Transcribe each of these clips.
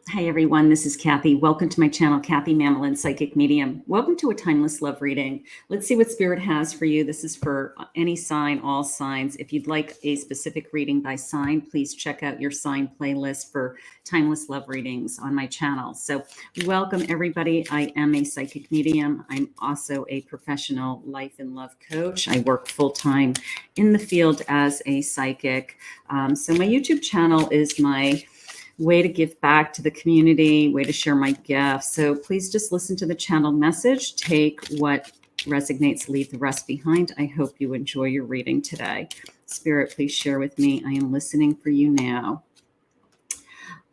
Hi, everyone. This is Kathy. Welcome to my channel, Kathy Mamolen, Psychic Medium. Welcome to a timeless love reading. Let's see what Spirit has for you. This is for any sign, all signs. If you'd like a specific reading by sign, please check out your sign playlist for timeless love readings on my channel. So welcome, everybody. I am a psychic medium. I'm also a professional life and love coach. I work full-time in the field as a psychic. So my YouTube channel is my way to give back to the community, way to share my gifts. So please just listen to the channel message, take what resonates, leave the rest behind. I hope you enjoy your reading today. Spirit, please share with me. I am listening for you now.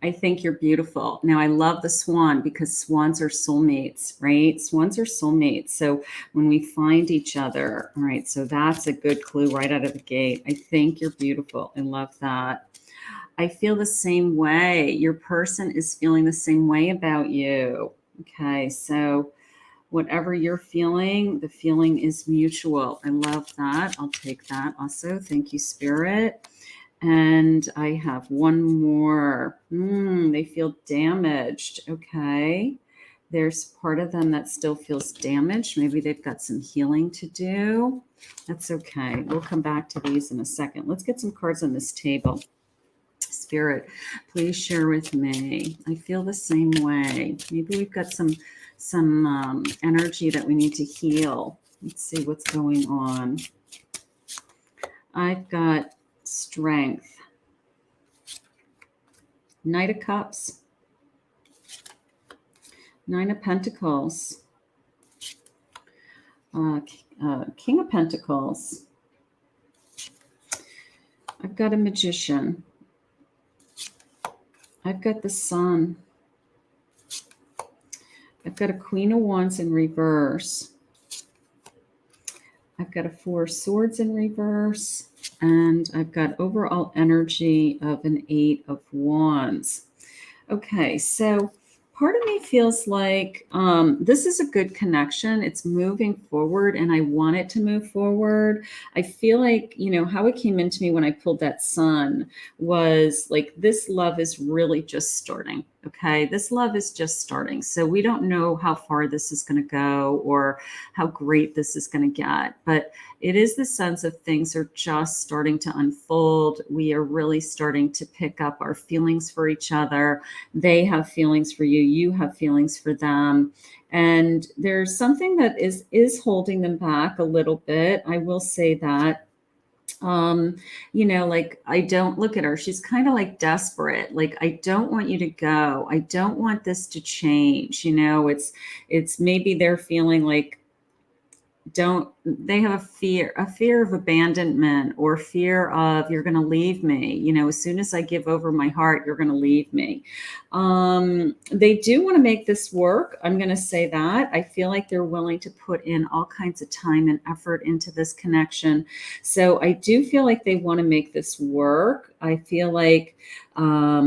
I think you're beautiful. Now, I love the swan because swans are soulmates, right? Swans are soulmates. So when we find each other, all right, so that's a good clue right out of the gate. I think you're beautiful. I love that. I feel the same way. Your person is feeling the same way about you. Okay, so whatever you're feeling, the feeling is mutual. I love that. I'll take that also. Thank you, Spirit. And I have one more. They feel damaged. Okay. There's part of them that still feels damaged. Maybe they've got some healing to do. That's okay. We'll come back to these in a second. Let's get some cards on this table. Spirit, please share with me. I feel the same way. Maybe we've got some energy that we need to heal. Let's see what's going on. I've got strength. Knight of Cups. Nine of Pentacles. King of Pentacles. I've got a Magician. I've got the Sun. I've got a Queen of Wands in reverse. I've got a Four of Swords in reverse. And I've got overall energy of an Eight of Wands. Okay, so part of me feels like this is a good connection. It's moving forward and I want it to move forward. I feel like, how it came into me when I pulled that Sun was like, this love is really just starting. Okay, this love is just starting. So we don't know how far this is going to go or how great this is going to get. But it is the sense of things are just starting to unfold. We are really starting to pick up our feelings for each other. They have feelings for you. You have feelings for them. And there's something that is holding them back a little bit. I will say that. Like I don't look at her. She's kind of like desperate. Like, I don't want you to go. I don't want this to change. It's maybe they're feeling like they have a fear of abandonment or fear of you're going to leave me. As soon as I give over my heart, you're going to leave me. They do want to make this work. I'm going to say that. I feel like they're willing to put in all kinds of time and effort into this connection. So I do feel like they want to make this work. I feel like, I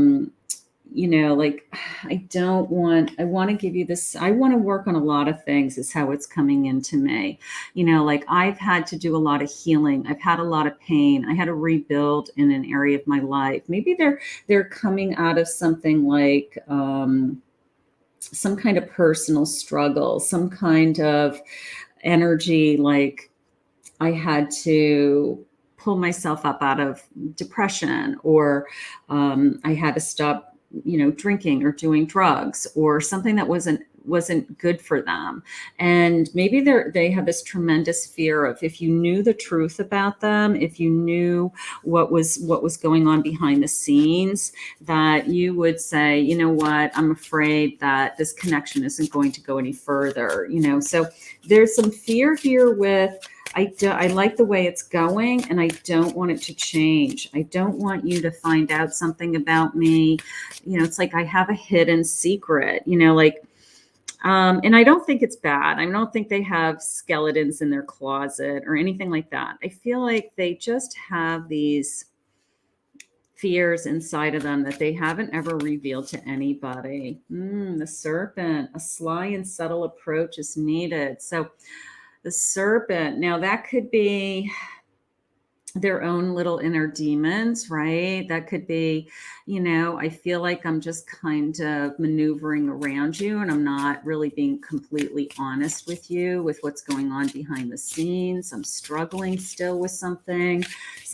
want to give you this. I want to work on a lot of things is how it's coming into me. Like I've had to do a lot of healing. I've had a lot of pain. I had to rebuild in an area of my life. Maybe they're coming out of something like, some kind of personal struggle, some kind of energy. Like I had to pull myself up out of depression, or I had to stop drinking or doing drugs or something that wasn't good for them. And maybe they have this tremendous fear of, if you knew the truth about them, if you knew what was going on behind the scenes, that you would say, you know what, I'm afraid that this connection isn't going to go any further. So there's some fear here with, I like the way it's going and I don't want it to change. I don't want you to find out something about me. It's like I have a hidden secret, and I don't think it's bad. I don't think they have skeletons in their closet or anything like that. I feel like they just have these fears inside of them that they haven't ever revealed to anybody. The Serpent, a sly and subtle approach is needed. So the Serpent, now that could be their own little inner demons, right? That could be, I feel like I'm just kind of maneuvering around you and I'm not really being completely honest with you with what's going on behind the scenes. I'm struggling still with something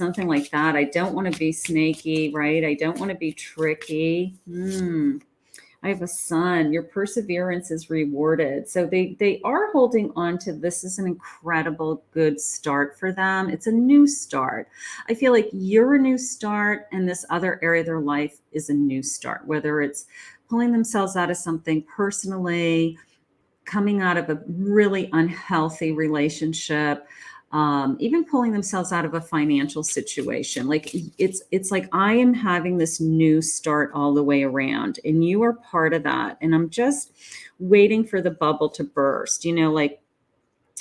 like that. I don't want to be snaky, right? I don't want to be tricky. I have a son. Your perseverance is rewarded. So they are holding on to this is an incredible good start for them. It's a new start. I feel like you're a new start and this other area of their life is a new start, whether it's pulling themselves out of something personally, coming out of a really unhealthy relationship, even pulling themselves out of a financial situation. Like it's like I am having this new start all the way around, and you are part of that. And I'm just waiting for the bubble to burst. Like,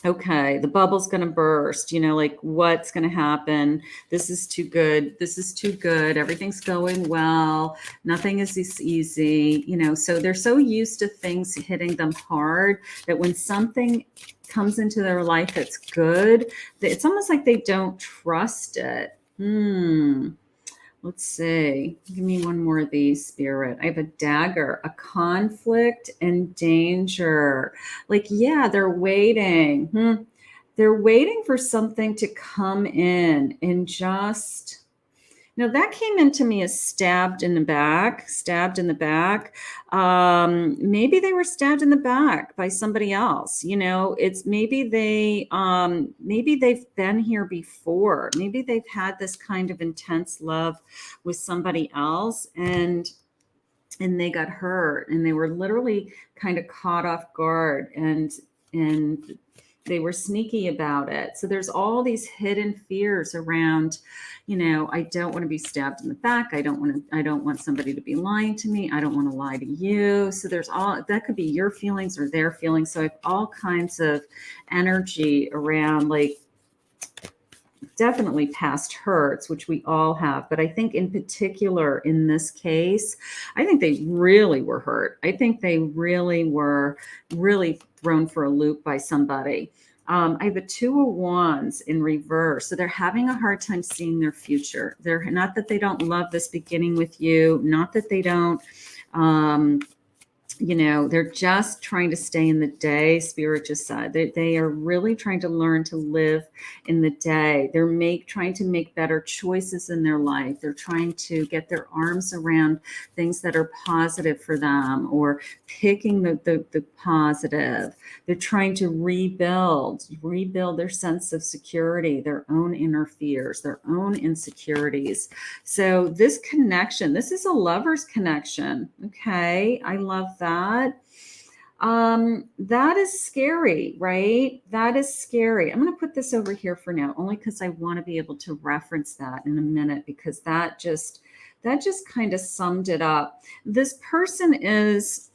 okay, the bubble's going to burst, like what's going to happen? This is too good. This is too good. Everything's going well. Nothing is this easy, so they're so used to things hitting them hard that when something comes into their life that's good, it's almost like they don't trust it. Let's see. Give me one more of these, Spirit. I have a dagger, a conflict and danger. Like, yeah, they're waiting. They're waiting for something to come in and just. Now that came into me as stabbed in the back. Maybe they were stabbed in the back by somebody else. It's maybe maybe they've been here before. Maybe they've had this kind of intense love with somebody else and they got hurt and they were literally kind of caught off guard and they were sneaky about it. So there's all these hidden fears around, I don't want to be stabbed in the back. I don't want somebody to be lying to me. I don't want to lie to you. So there's all that could be your feelings or their feelings. So I have all kinds of energy around, like, definitely past hurts, which we all have. But I think in particular in this case, I think they really were hurt. I think they really were thrown for a loop by somebody. I have a 2 of Wands in reverse. So they're having a hard time seeing their future. They're not that they don't love this beginning with you, not that they don't, they're just trying to stay in the day. Spirit just said they are really trying to learn to live in the day. They're trying to make better choices in their life. They're trying to get their arms around things that are positive for them or picking the positive. They're trying to rebuild their sense of security, their own inner fears, their own insecurities. So this connection, this is a lover's connection. Okay. I love that. That is scary, right? That is scary. I'm going to put this over here for now, only because I want to be able to reference that in a minute, because that just kind of summed it up. This person is,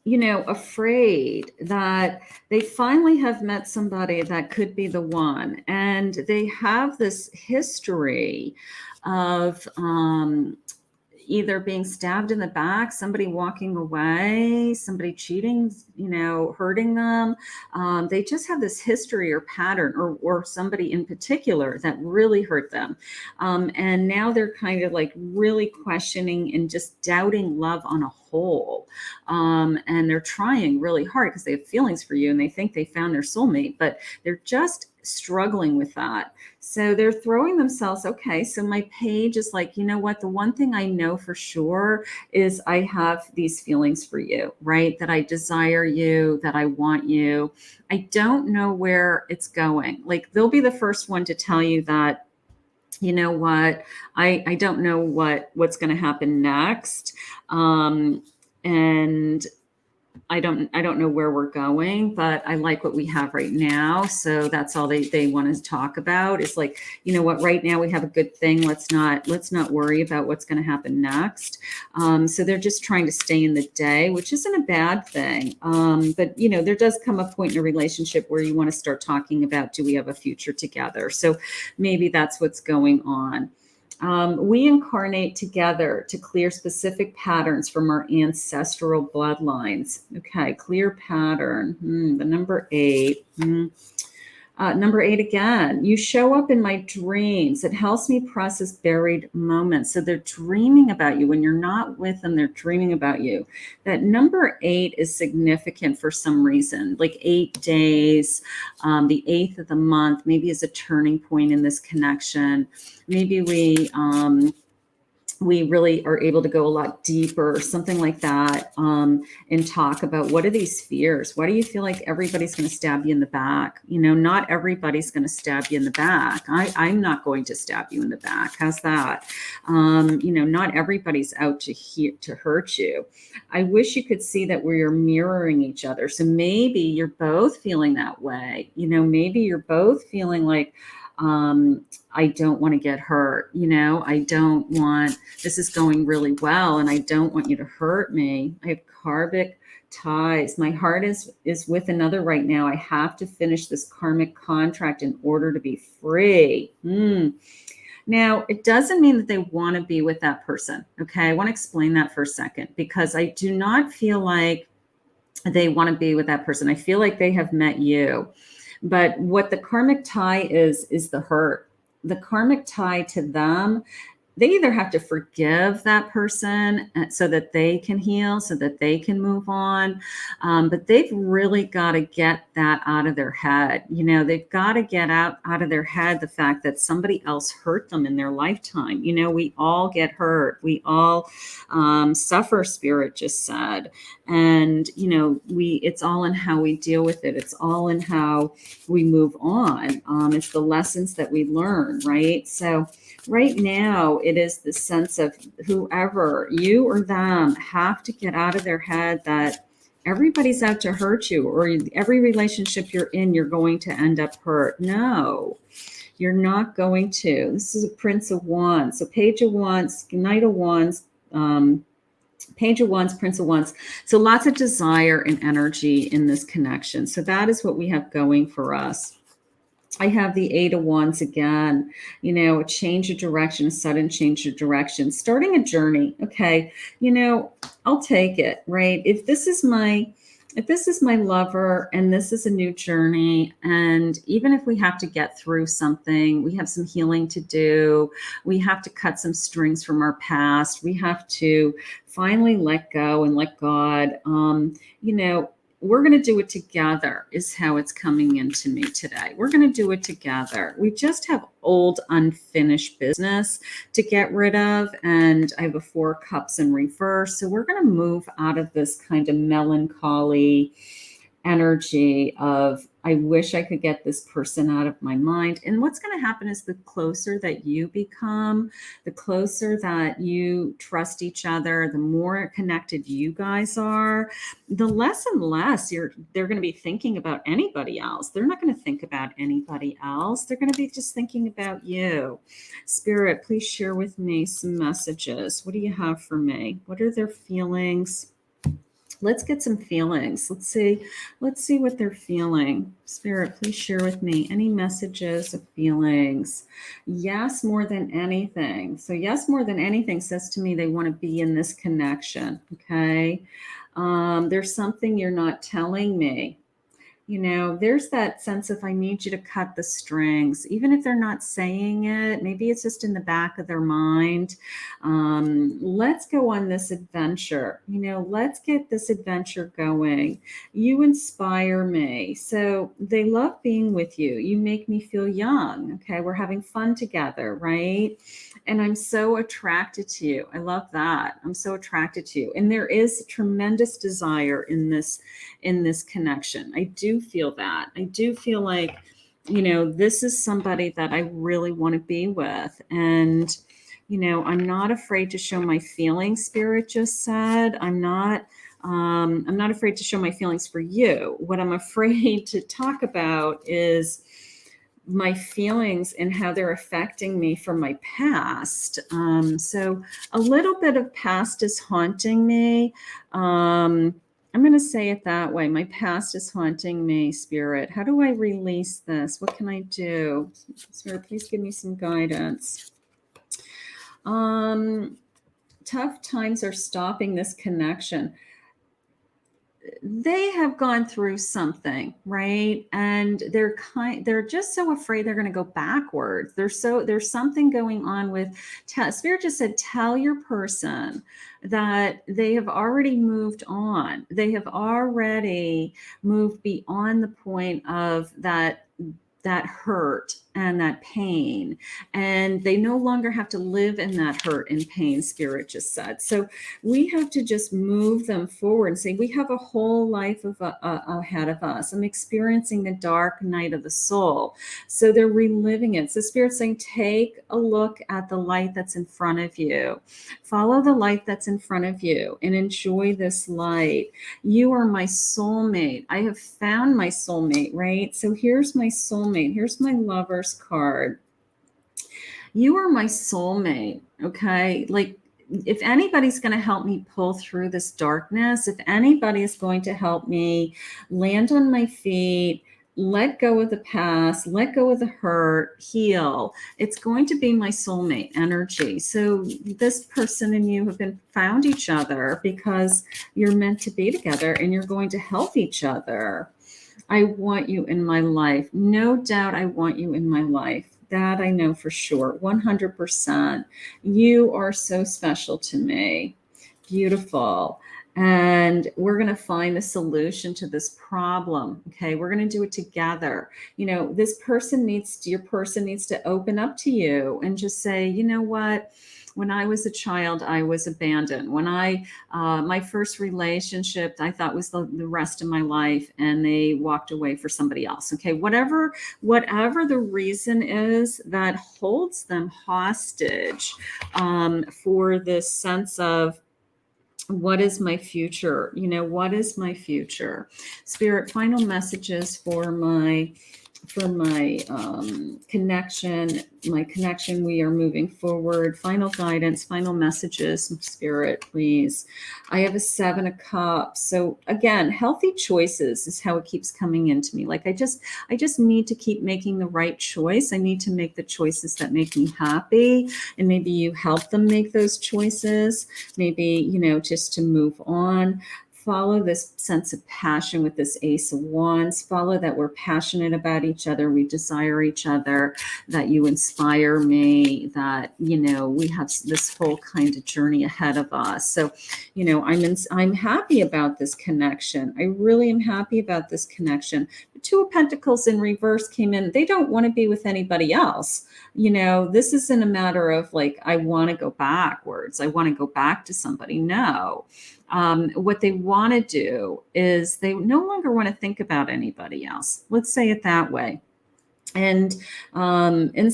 afraid that they finally have met somebody that could be the one. And they have this history of, either being stabbed in the back, somebody walking away, somebody cheating, hurting them. They just have this history or pattern or somebody in particular that really hurt them. And now they're kind of like really questioning and just doubting love on a whole. And they're trying really hard because they have feelings for you and they think they found their soulmate, but they're just struggling with that. So they're throwing themselves, okay, so my page is like, what? The one thing I know for sure is I have these feelings for you, right? That I desire you, that I want you. I don't know where it's going. Like, they'll be the first one to tell you that, what, I don't know what's going to happen next. And I don't know where we're going, but I like what we have right now. So that's all they want to talk about is like, what, right now we have a good thing. Let's not worry about what's going to happen next. So they're just trying to stay in the day, which isn't a bad thing. But there does come a point in a relationship where you want to start talking about, do we have a future together? So maybe that's what's going on. We incarnate together to clear specific patterns from our ancestral bloodlines. Okay, clear pattern. The number 8. Number 8 again, you show up in my dreams. It helps me process buried moments. So they're dreaming about you. When you're not with them, they're dreaming about you. That number 8 is significant for some reason, like 8 days, the 8th of the month, maybe is a turning point in this connection. Maybe we really are able to go a lot deeper, something like that, and talk about what are these fears? Why do you feel like everybody's going to stab you in the back? You know, not everybody's going to stab you in the back. I'm not going to stab you in the back. How's that? You know, not everybody's out to hurt you. I wish you could see that we're mirroring each other. So maybe you're both feeling that way. You know, maybe you're both feeling like, I don't want to get hurt. You know, I don't want, this is going really well and I don't want you to hurt me. I have karmic ties. My heart is with another right now. I have to finish this karmic contract in order to be free. Now, it doesn't mean that they want to be with that person. Okay. I want to explain that for a second, because I do not feel like they want to be with that person. I feel like they have met you. But what the karmic tie is the hurt. The karmic tie to them, they either have to forgive that person so that they can heal, so that they can move on. But they've really got to get that out of their head. You know, they've got to get out of their head the fact that somebody else hurt them in their lifetime. You know, we all get hurt. We all suffer, Spirit just said. And, you know, it's all in how we deal with it. It's all in how we move on. It's the lessons that we learn, right? So right now, it is the sense of whoever, you or them, have to get out of their head that everybody's out to hurt you, or every relationship you're in, you're going to end up hurt. No, you're not going to. This is a Prince of Wands. So Page of Wands, Knight of Wands, Page of Wands, Prince of Wands. So lots of desire and energy in this connection. So that is what we have going for us. I have the 8 of Wands again, you know, a change of direction, a sudden change of direction, starting a journey. Okay. You know, I'll take it, right? If this is my lover and this is a new journey, and even if we have to get through something, we have some healing to do, we have to cut some strings from our past, we have to finally let go and let God, you know, we're going to do it together is how it's coming into me today. We're going to do it together. We just have old unfinished business to get rid of. And I have a 4 cups in reverse. So we're going to move out of this kind of melancholy energy of, I wish I could get this person out of my mind. And what's going to happen is the closer that you become, the closer that you trust each other, the more connected you guys are, the less and less they're going to be thinking about anybody else. They're not going to think about anybody else. They're going to be just thinking about you. Spirit, please share with me some messages. What do you have for me? What are their feelings? Let's get some feelings. Let's see what they're feeling. Spirit, please share with me any messages of feelings. Yes, more than anything. So yes, more than anything says to me they want to be in this connection. Okay. There's something you're not telling me. You know, there's that sense of, I need you to cut the strings, even if they're not saying it. Maybe it's just in the back of their mind. Let's go on this adventure. You know, let's get this adventure going. You inspire me. So they love being with you. You make me feel young. Okay. We're having fun together, right? And I'm so attracted to you. I love that. I'm so attracted to you. And there is tremendous desire in this connection. I do feel that. I do feel like, you know, this is somebody that I really want to be with. And, you know, I'm not afraid to show my feelings, Spirit just said. I'm not afraid to show my feelings for you. What I'm afraid to talk about is my feelings and how they're affecting me from my past. So a little bit of past is haunting me. I'm going to say it that way. My past is haunting me, Spirit. How do I release this? What can I do? Spirit, please give me some guidance. Tough times are stopping this connection. they have gone through something, right? And they're just so afraid they're going to go backwards. There's something going on with Spirit just said, tell your person that they have already moved on. They have already moved beyond the point of that hurt and that pain, and they no longer have to live in that hurt and pain, Spirit just said. So we have to just move them forward and say, we have a whole life ahead of us. I'm experiencing the dark night of the soul. So they're reliving it. So Spirit's saying, take a look at the light that's in front of you. Follow the light that's in front of you and enjoy this light. You are my soulmate. I have found my soulmate, right? So here's my soulmate. Here's my lover's card. You are my soulmate, okay? Like, if anybody's going to help me pull through this darkness, if anybody is going to help me land on my feet, let go of the past, let go of the hurt, heal, it's going to be my soulmate energy. So this person and you have been found each other because you're meant to be together and you're going to help each other. I want you in my life. No doubt I want you in my life. That I know for sure, 100%. You are so special to me. Beautiful. And we're going to find a solution to this problem. Okay. We're going to do it together. You know, your person needs to open up to you and just say, you know what? When I was a child, I was abandoned. When my first relationship, I thought was the rest of my life, and they walked away for somebody else. Okay. Whatever the reason is that holds them hostage, for this sense of, what is my future? You know, what is my future? Spirit, final messages for my connection. We are moving forward. Final guidance, final messages, Spirit, please. I have a 7 of Cups. So again, healthy choices is how it keeps coming into me. Like I just need to keep making the right choice. I need to make the choices that make me happy. And maybe you help them make those choices. Maybe, you know, just to move on. Follow this sense of passion with this Ace of Wands. Follow that we're passionate about each other. We desire each other, that you inspire me, that, you know, we have this whole kind of journey ahead of us. So, you know, I'm happy about this connection. I really am happy about this connection. The 2 of Pentacles in reverse came in. They don't want to be with anybody else. You know, this isn't a matter of like, I want to go backwards. I want to go back to somebody. No. What they want to do is they no longer want to think about anybody else. Let's say it that way. And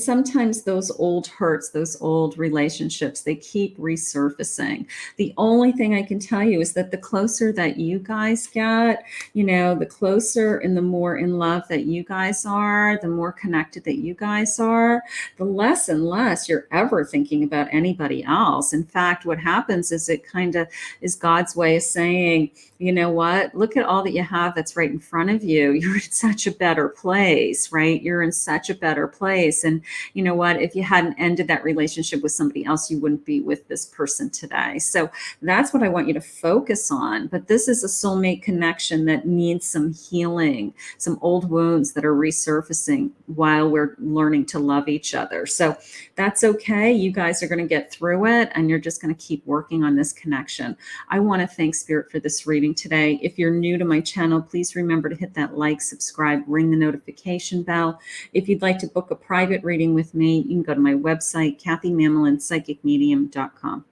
sometimes those old hurts, those old relationships, they keep resurfacing. The only thing I can tell you is that the closer that you guys get, you know, the closer and the more in love that you guys are, the more connected that you guys are, the less and less you're ever thinking about anybody else. In fact, what happens is it kind of is God's way of saying, you know what, look at all that you have that's right in front of you. You're in such a better place, right? You're in such a better place. And you know what, if you hadn't ended that relationship with somebody else, you wouldn't be with this person today. So that's what I want you to focus on. But this is a soulmate connection that needs some healing, some old wounds that are resurfacing while we're learning to love each other. So that's okay. You guys are going to get through it, and you're just going to keep working on this connection. I want to thank Spirit for this reading today. If you're new to my channel, please remember to hit that like, subscribe, ring the notification bell. If you'd like to book a private reading with me, you can go to my website, KathyMamolenPsychicMedium.com.